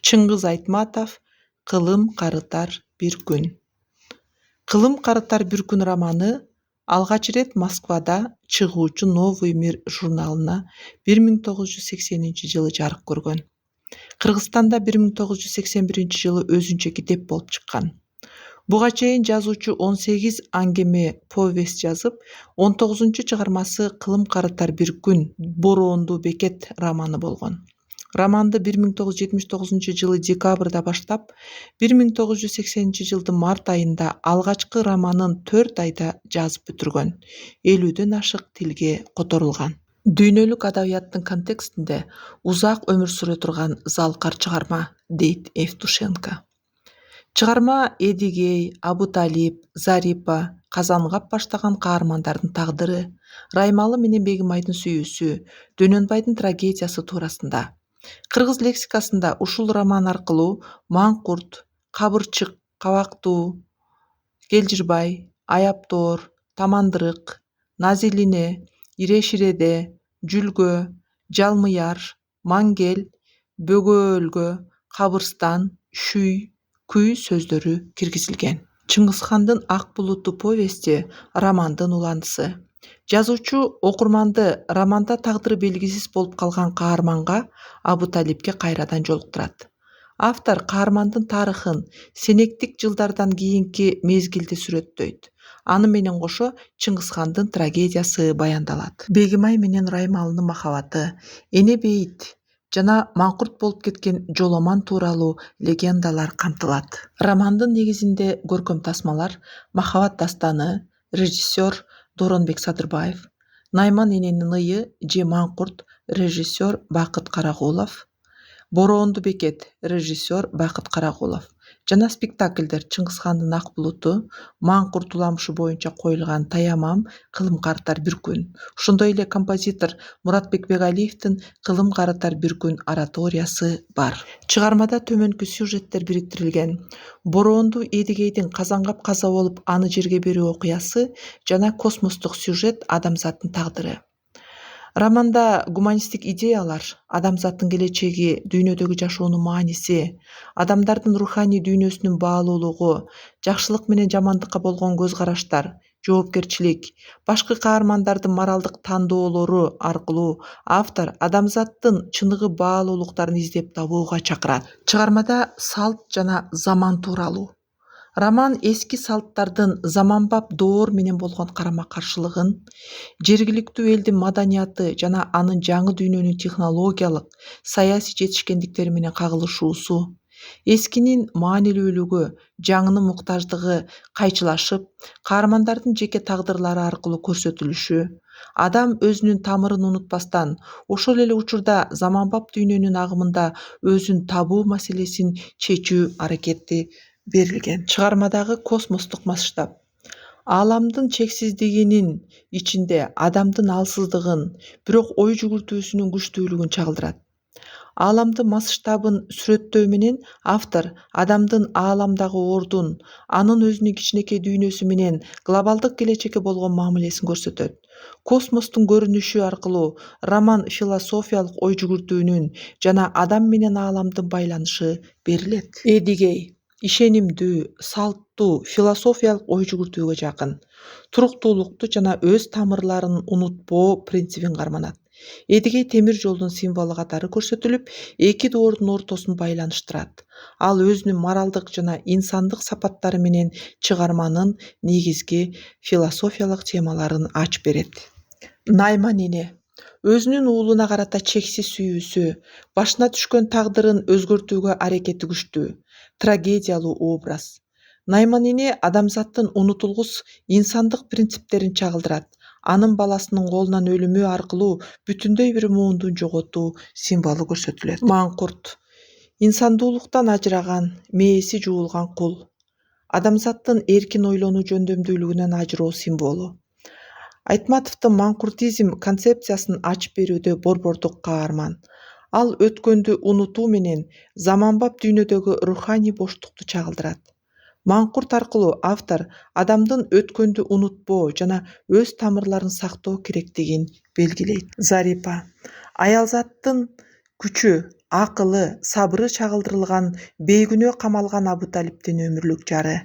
Чыңгыз Айтматов «Кылым карытар бир күн». «Кылым карытар бир күн» романы алгач ирет Москвада чыгуучу «Новый мир» журналына 1980-жылы жарык көргөн. Кыргызстанда 1981-жылы өзүнчө китеп болуп чыккан. Буга чейин жазуучу 18 аңгеме повесть жазып, 19-чыгармасы «Кылым карытар бир күн» Бороондуу бекет романы болгон. Романды 1979-жылы декабрда баштап, 1980-жылдын март айында алгачкы романын 4 айда жазып бүтүргөн, 50дөн ашык тилге которулган. Дүйнөлүк адабияттын контекстинде узак өмүр сүрө турган залкар чыгарма, дейт Евтушенко. Чыгарма Эдигей, Абуталип, Зарипа, Казангап баштаган каармандардын тагдыры, Раймалы менен Бегимайдын сүйүүсү, Дөнөнбайдын трагедиясы туурасында. Кыргыз лексикасында ушул роман аркылуу Маңкурт, Кабырчык, Кабактуу, Келжирбай, Аяптоор, Тамандырык, Назилине, Иреширеде, Жүлгө, Жалмыяр, Мангел, Бөгөөлгө, Кабырстан, Шүй, Күй сөздөрү киргизилген. Чыңгызхандын Ак булуту повести романдын уландысы. Жазуучу окурманды романда тагдыры белгисиз болуп калган каарманга Абуталипке кайрадан жолуктурат. Автор каармандын тарыхын сенектик жылдардан кийинки мезгилди сүрөттөйт. Аны менен кошо Чыңгызхандын трагедиясы баяндалат. Бегимай менен Раймалынын махабаты, Эне Бейит жана Маңкурт болуп кеткен Жоломан тууралуу легендалар камтылат. Романдын негизинде көркөм тасмалар Махабат дастаны, режиссер Доронбек Садырбаев, Найман эненин ыйы же Маңкурт, режиссер Бакыт Карагулов, Бороондуу бекет, режиссер Бакыт Карагулов жана спектакльдер Чыңгызхандын Ак булуту, Маңкурт уламышы боюнча коюлган Таямам, Кылым карытар бир күн. Ошондой эле композитор Муратбек Бегалиевдин Кылым карытар бир күн ораториясы бар. Чыгармада төмөнкү сюжеттер бириктирилген. Бороондуу Эдигейдин Казангап каза болуп аны жерге берүү окуясы жана космостук сюжет адамзаттын тагдыры. Романда гуманисттик идеялар, адамзаттын келечеги, дүйнөдөгү жашоонун мааниси, адамдардын руханий дүйнөсүнүн баалуулугу, жакшылык менен жамандыкка болгон көз караштар, жоопкерчилик, башкы каармандардын моралдык тандоолору аркылуу автор адамзаттын чыныгы баалуулуктарын издеп табууга чакырат. Чыгармада салт жана заман тууралуу. Роман эски салттардын заманбап доор менен болгон карама-каршылыгын, жергиликтүү элдин маданияты жана анын жаңы дүйнөнүн технологиялык, саясий жетишкендиктери менен кагылышуусу, эскинин маанилүүлүгү, жаңынын муктаждыгы кайчылашып, каармандардын жеке тагдырлары аркылуу көрсөтүлүшү, адам өзүнүн тамырын унутпастан, ошол эле учурда заманбап дүйнөнүн агымында өзүн табуу маселесин чечүү аракети берилген. Чыгармадагы космостук масштаб. Ааламдын чексиздигинин ичинде адамдын алсыздыгын, бирок ой жүгүртүүсүнүн күчтүүлүгүн чагылдырат. Ааламдын масштабын сүрөттөө менен автор адамдын ааламдагы ордун, анын өзүнүн кичинекей дүйнөсү менен глобалдык келечекке болгон мамилесин көрсөтөт. Космостун көрүнүшү аркылуу роман философиялык ой жүгүртүүнүн жана адам менен ааламдын байланышы берилет. Эдигей ишенимдүү, салттуу, философиялык ой жүгүртүүгө жакын, туруктуулукту жана өз тамырларын унутпоо принцибин карманат. Эдигей темир жолдун символу катары көрсөтүлүп, эки доордун ортосун байланыштырат. Ал өзүнүн моралдык жана инсандык сапаттары менен чыгарманын негизги философиялык темаларын ачып берет. Найман эне өзүнүн уулуна карата чексиз сүйүүсү, башына түшкөн тагдырын өзгөртүүгө аракети күчтүү, трагедиялуу образ. Найман эне адамзаттын унутулгус инсандык принциптерин чагылдырат. Анын баласынын колунан өлүмү аркылуу бүтүндөй бир муундун жоготуу символу көрсөтүлөт. Маңкурт инсандуулуктан ажыраган, мээси жуулган кул. Адамзаттын эркин ойлонуу жөндөмдүүлүгүнөн ажыроо символу. Айтматовдун маңкуртизм концепциясын ачып берүүдө борбордук каарман. Ал өткөндү унутуу менен заманбап дүйнөдөгү руханий боштукту чагылдырат. Маңкурт аркылуу автор адамдын өткөндү унутпоо жана өз тамырларын сактоо керектигин белгилейт. Зарипа аялзаттын күчү, акылы, сабыры чагылдырылган, бейгүнөө камалган Абуталиптин өмүрлүк жары.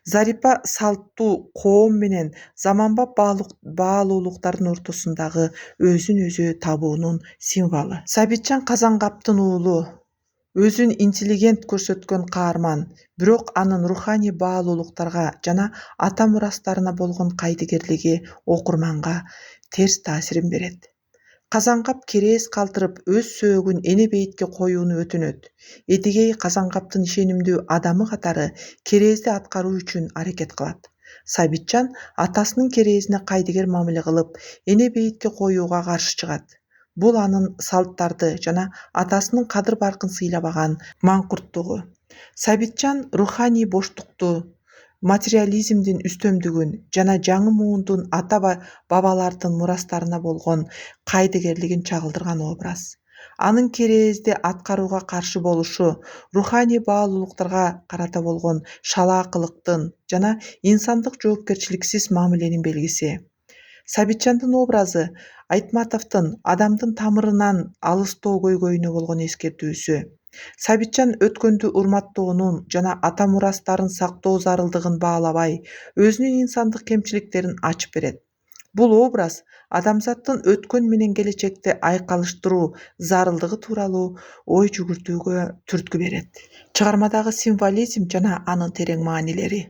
Зарипа салттуу коом менен заманбап баалуулуктардын ортосундагы өзүн өзү табуунун символу. Сабитжан Казангаптын уулу, өзүн интеллигент көрсөткөн каарман, бирок анын руханий баалуулуктарга жана ата мурастарына болгон кайдыгерлиги окурманга терс таасирин берет. Казангап керээс калтырып өз сөөгүн эне бейитке коюуну өтүнөт. Эдигей Казангаптын ишенимдүү адамы катары керезди аткаруу үчүн аракет кылат. Сабитжан атасынын керезине кайдыгер мамиле кылып, эне бейитке коюуга каршы чыгат. Бул анын салттарды жана атасынын кадыр-баркын сыйлабаган маңкурттугу. Сабитжан руханий боштукту, материализмдин үстөмдүгүн жана жаңы муундун ата-бабалардын мурастарына болгон кайдыгерлигин чагылдырган образ. Анын керезди аткарууга каршы болушу, руханий баалуулуктарга карата болгон шалаакылыктын жана инсандык жоопкерчиликсиз мамиленин белгиси. Сабитжандын образы Айтматовдун адамдын тамырынан алыстоо көйгөйүнө болгон эскертүүсү. Сабитжан өткөндү урматтоонун жана ата мурастарын сактоо зарылдыгын баалабай, өзүнүн инсандык кемчиликтерин ачып берет. Бул образ адамзаттын өткөн менен келечекти айкалыштыруу зарылдыгы тууралуу ой жүгүртүүгө түрткү берет. Чыгармадагы символизм жана анын терең маанилери.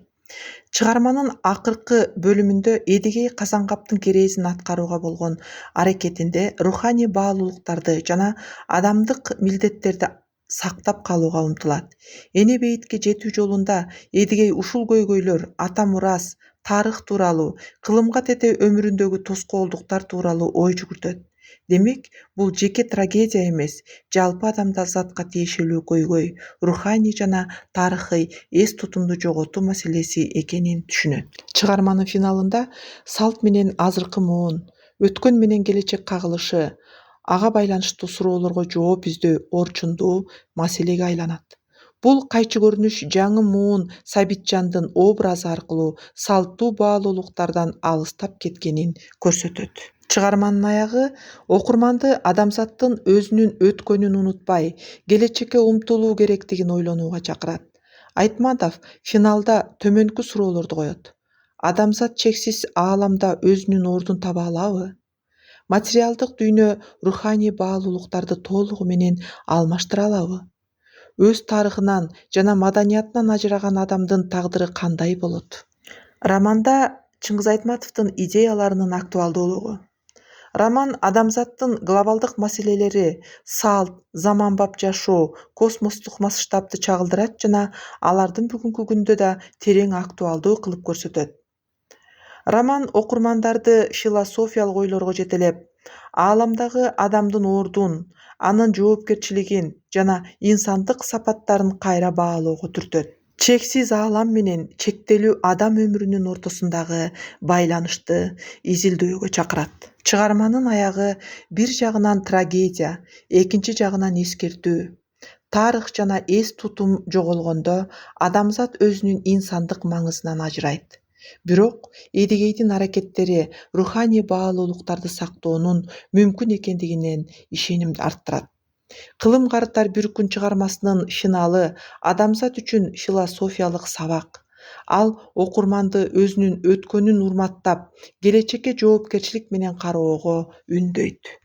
Чыгарманын акыркы бөлүмүндө Эдигей Казангаптын керезин аткарууга болгон аракетинде руханий баалуулуктарды жана адамдык милдеттерди сактап калууга умтулат. Эне бейитке жетүү жолунда Эдигей ушул көйгөйлөр, ата мурас, тарых тууралуу, кылымга тете өмүрүндөгү тоскоолдуктар тууралуу ой жүгүртөт. Демек, бул жеке трагедия эмес, жалпы адамзатка тиешелүү көйгөй, руханий жана тарыхый эс тутумду жоготуу маселеси экенин түшүнөт. Чыгарманын финалында салт менен азыркы муун, өткөн менен келечек кагылышы, ага байланыштуу суроолорго жооп издөө орчундуу маселеге айланат. Бул кайчы көрүнүш жаңы муун Сабитжандын образы аркылуу салттуу баалуулуктардан алыстап кеткенин көрсөтөт. Чыгарманын аягы окурманды адамзаттын өзүнүн өткөнүн унутпай, келечекке умтулуу керектигин ойлонууга чакырат. Айтматов финалда төмөнкү суроолорду коет. Адамзат чексиз ааламда өзүнүн ордун таба алабы? Материалдык дүйнө руханий баалуулуктарды толугу менен алмаштыра алабы? Өз тарыхынан жана маданиятынан ажыраган адамдын тагдыры кандай болот? Романда Чыңгыз Айтматовдун идеяларынын актуалдуулугу. Роман адамзаттын глобалдык маселелери, салт, заманбап жашоо, космостук масштабты чагылдырат жана алардын бүгүнкү күндө да терең актуалдуу кылып көрсөтөт. Роман окурмандарды философиялык ойлорго жетелеп, ааламдагы адамдын ордун, анын жоопкерчилигин жана инсандык сапаттарын кайра баалоого түртөт. Чексиз аалам менен чектелүү адам өмүрүнүн ортосундагы байланышты изилдөөгө чакырат. Чыгарманын аягы бир жагынан трагедия, экинчи жагынан эскертүү. Тарых жана эс тутум жоголгондо адамзат өзүнүн инсандык маңызынан ажырайт. Бирок Эдигейдин аракеттери руханий баалуулуктарды сактоонун мүмкүн экендигинен ишенимди арттырат. Кылым карытар бир күн чыгармасынын финалы адамзат үчүн философиялык сабак. Ал окурманды өзүнүн өткөнүн урматтап, келечекке жоопкерчилик менен кароого үндөйт.